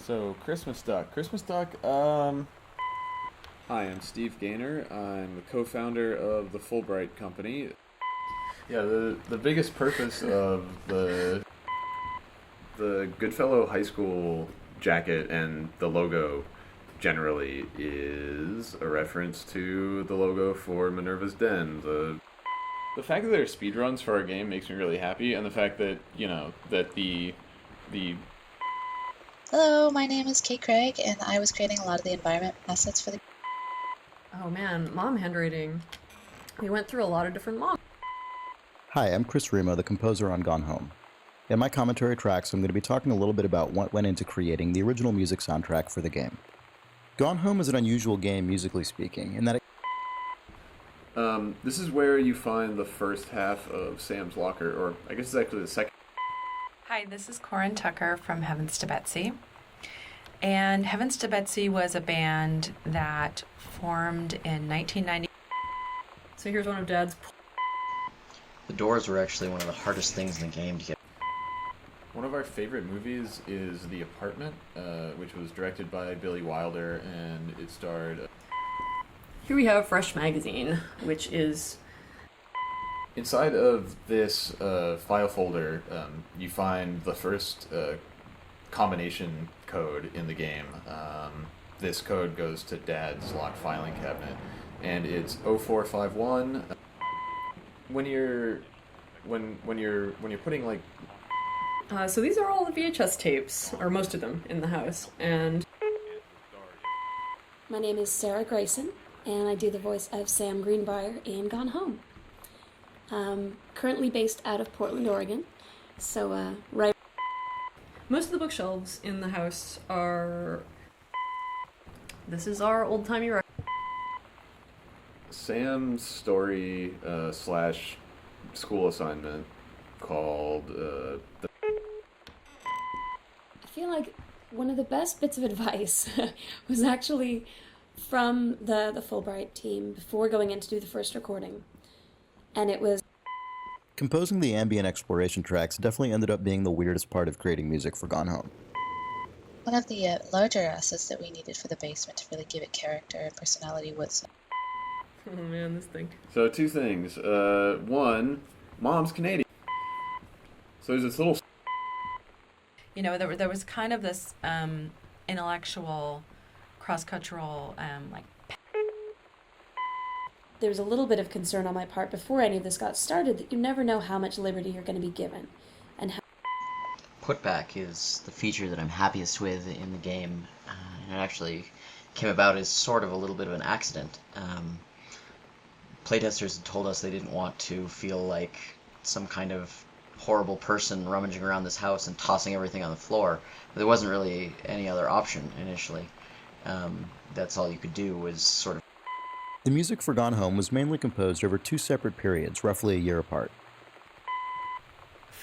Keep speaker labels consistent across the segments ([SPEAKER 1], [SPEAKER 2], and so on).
[SPEAKER 1] So, Christmas Duck. Christmas Duck, Hi, I'm Steve Gaynor. I'm the co-founder of the Fulbright Company. Yeah, the biggest purpose of the Goodfellow High School jacket and the logo generally is a reference to the logo for Minerva's Den. The fact that there are speedruns for our game makes me really happy, and the fact that, that the
[SPEAKER 2] Hello, my name is Kate Craig, and I was creating a lot of the environment assets for the.
[SPEAKER 3] Oh man, mom handwriting. We went through a lot of different mom.
[SPEAKER 4] Hi, I'm Chris Remo, the composer on Gone Home. In my commentary tracks, I'm going to be talking a little bit about what went into creating the original music soundtrack for the game. Gone Home is an unusual game, musically speaking, in that it...
[SPEAKER 1] This is where you find the first half of Sam's Locker, or I guess it's actually the second.
[SPEAKER 5] Hi, this is Corin Tucker from Heavens to Betsy. And Heavens to Betsy was a band that formed in 1990.
[SPEAKER 3] So here's one of Dad's.
[SPEAKER 6] The doors were actually one of the hardest things in the game to get.
[SPEAKER 1] One of our favorite movies is The Apartment, which was directed by Billy Wilder, and it starred...
[SPEAKER 3] Here we have Fresh Magazine, which is...
[SPEAKER 1] Inside of this file folder, you find the first combination code in the game. This code goes to Dad's locked filing cabinet, and it's 0451. When you're putting like...
[SPEAKER 3] So these are all the VHS tapes, or most of them, in the house, and...
[SPEAKER 7] My name is Sarah Grayson, and I do the voice of Sam Greenbrier in Gone Home. Currently based out of Portland, Oregon, so right...
[SPEAKER 3] Most of the bookshelves in the house are... This is our old-timey record.
[SPEAKER 1] Sam's story slash school assignment called
[SPEAKER 7] I feel like one of the best bits of advice was actually from the Fulbright team before going in to do the first recording. And it was...
[SPEAKER 4] Composing the ambient exploration tracks definitely ended up being the weirdest part of creating music for Gone Home.
[SPEAKER 2] One of the larger assets that we needed for the basement to really give it character and personality was.
[SPEAKER 3] Oh man, this thing.
[SPEAKER 1] So two things. One, Mom's Canadian. So there's this little...
[SPEAKER 5] You know, there was kind of this intellectual, cross-cultural,
[SPEAKER 7] There was a little bit of concern on my part before any of this got started that you never know how much liberty you're going to be given. And how...
[SPEAKER 6] Putback is the feature that I'm happiest with in the game, and it actually came about as sort of a little bit of an accident. Playtesters had told us they didn't want to feel like some kind of horrible person rummaging around this house and tossing everything on the floor. But there wasn't really any other option initially. That's all you could do was sort of...
[SPEAKER 4] The music for Gone Home was mainly composed over two separate periods, roughly a year apart.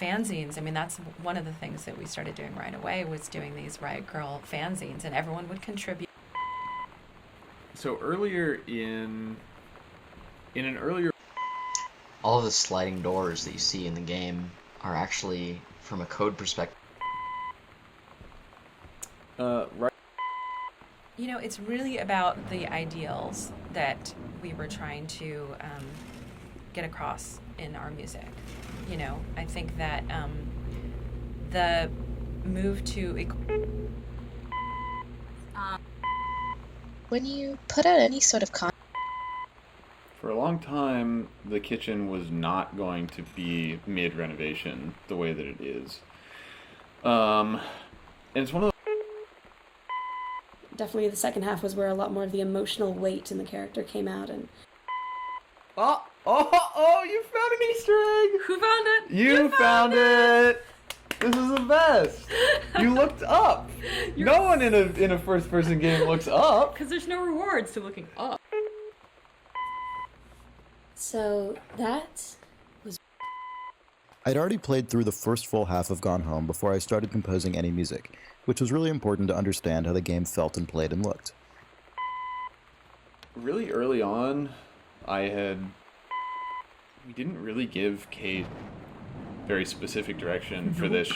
[SPEAKER 5] fanzines. I mean, that's one of the things that we started doing right away, was doing these Riot Girl fanzines, and everyone would contribute.
[SPEAKER 1] So earlier in an earlier...
[SPEAKER 6] All of the sliding doors that you see in the game are actually, from a code perspective...
[SPEAKER 1] Right.
[SPEAKER 5] You know, it's really about the ideals that we were trying to get across in our music. You know, I think that the move to...
[SPEAKER 2] When you put out any sort of
[SPEAKER 1] For a long time, the kitchen was not going to be mid-renovation the way that it is. And it's one of the...
[SPEAKER 7] Definitely the second half was where a lot more of the emotional weight in the character came out. And
[SPEAKER 1] Oh, you found an Easter egg!
[SPEAKER 3] Who found it?
[SPEAKER 1] You found it! This is the best! You looked up! No one in a first-person game looks up!
[SPEAKER 3] Because there's no rewards to looking up.
[SPEAKER 7] so that was...
[SPEAKER 4] I'd already played through the first full half of Gone Home before I started composing any music, which was really important to understand how the game felt and played and looked.
[SPEAKER 1] Really early on, we didn't really give Kate very specific direction for this.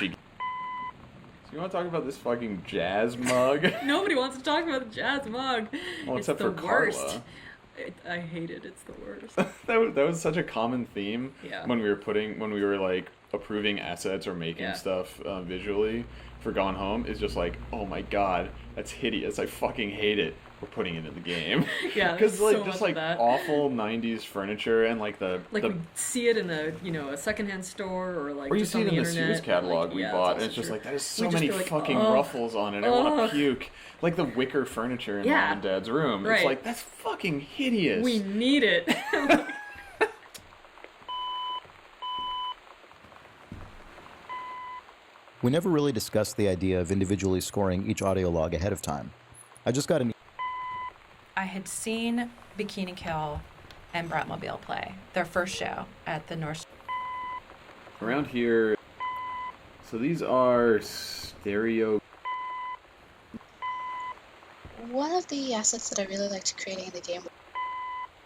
[SPEAKER 1] You want to talk about this fucking jazz mug?
[SPEAKER 3] Nobody wants to talk about the jazz mug.
[SPEAKER 1] Well,
[SPEAKER 3] It's
[SPEAKER 1] except
[SPEAKER 3] the
[SPEAKER 1] for
[SPEAKER 3] worst.
[SPEAKER 1] Carla.
[SPEAKER 3] I hate it. It's the worst.
[SPEAKER 1] That was such a common theme
[SPEAKER 3] Yeah.
[SPEAKER 1] when we were like approving assets or making
[SPEAKER 3] Yeah.
[SPEAKER 1] stuff visually for Gone Home. Is just like, oh my god, that's hideous. I fucking hate it. We're putting it in the game.
[SPEAKER 3] Yeah,
[SPEAKER 1] Because
[SPEAKER 3] there's
[SPEAKER 1] like
[SPEAKER 3] so
[SPEAKER 1] just
[SPEAKER 3] much
[SPEAKER 1] like
[SPEAKER 3] of that.
[SPEAKER 1] awful '90s furniture and like the
[SPEAKER 3] We see it in a secondhand store or like
[SPEAKER 1] or you
[SPEAKER 3] just
[SPEAKER 1] see
[SPEAKER 3] on
[SPEAKER 1] it
[SPEAKER 3] the
[SPEAKER 1] in the
[SPEAKER 3] internet.
[SPEAKER 1] Sears catalog
[SPEAKER 3] like,
[SPEAKER 1] we
[SPEAKER 3] yeah,
[SPEAKER 1] bought,
[SPEAKER 3] also
[SPEAKER 1] and it's just
[SPEAKER 3] true.
[SPEAKER 1] like that is
[SPEAKER 3] We
[SPEAKER 1] so
[SPEAKER 3] just
[SPEAKER 1] many
[SPEAKER 3] feel like,
[SPEAKER 1] fucking
[SPEAKER 3] "Ugh,
[SPEAKER 1] ruffles on it. I want
[SPEAKER 3] ugh."
[SPEAKER 1] to puke. Like the wicker furniture in
[SPEAKER 3] Yeah.
[SPEAKER 1] Mom and Dad's room.
[SPEAKER 3] Right.
[SPEAKER 1] It's like that's fucking hideous.
[SPEAKER 3] We need it.
[SPEAKER 4] We never really discussed the idea of individually scoring each audio log ahead of time. I just got an
[SPEAKER 5] I had seen Bikini Kill and Bratmobile play their first show at the North.
[SPEAKER 1] Around here, so these are stereo.
[SPEAKER 2] One of the assets that I really liked creating in the game.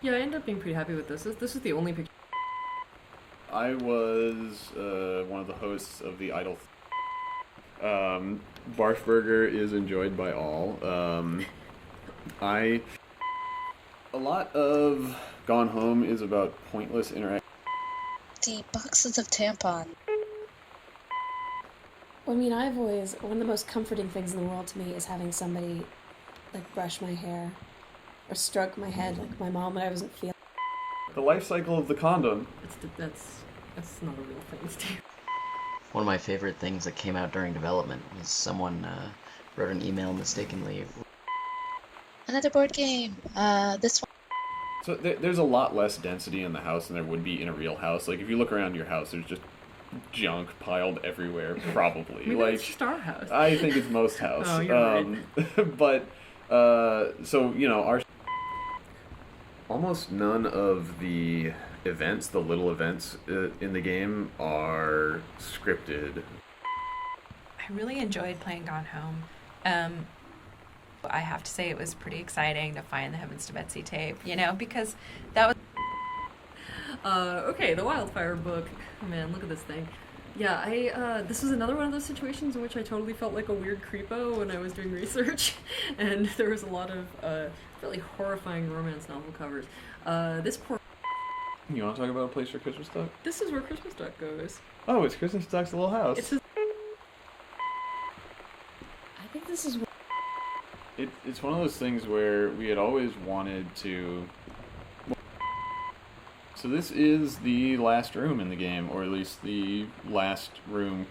[SPEAKER 3] Yeah, I ended up being pretty happy with this. This is the only picture.
[SPEAKER 1] I was one of the hosts of the Idol. Barf Burger is enjoyed by all. A lot of Gone Home is about pointless interaction.
[SPEAKER 2] The boxes of tampon.
[SPEAKER 7] Well, I mean, I've always, one of the most comforting things in the world to me is having somebody, like, brush my hair or stroke my head, like my mom when I wasn't feeling.
[SPEAKER 1] The life cycle of the condom.
[SPEAKER 3] That's not a real thing, Steve.
[SPEAKER 6] One of my favorite things that came out during development was someone wrote an email mistakenly.
[SPEAKER 2] Another board game. This one.
[SPEAKER 1] So there's a lot less density in the house than there would be in a real house. Like if you look around your house, there's just junk piled everywhere. Probably.
[SPEAKER 3] I mean,
[SPEAKER 1] like
[SPEAKER 3] that's just our house.
[SPEAKER 1] I think it's most house.
[SPEAKER 3] Oh, you're right.
[SPEAKER 1] But so you know, our almost none of the events, the little events in the game, are scripted.
[SPEAKER 5] I really enjoyed playing Gone Home. I have to say it was pretty exciting to find the Heavens to Betsy tape, you know, because that was.
[SPEAKER 3] Okay, the Wildfire book. Oh, man, look at this thing. Yeah, this was another one of those situations in which I totally felt like a weird creepo when I was doing research, and there was a lot of really horrifying romance novel covers. This poor.
[SPEAKER 1] You want to talk about a place for Christmas Duck?
[SPEAKER 3] This is where Christmas Duck goes.
[SPEAKER 1] Oh, it's Christmas Duck's little house.
[SPEAKER 3] It's his.
[SPEAKER 7] I think this is.
[SPEAKER 1] It's one of those things where we had always wanted to. So this is the last room in the game, or at least the last room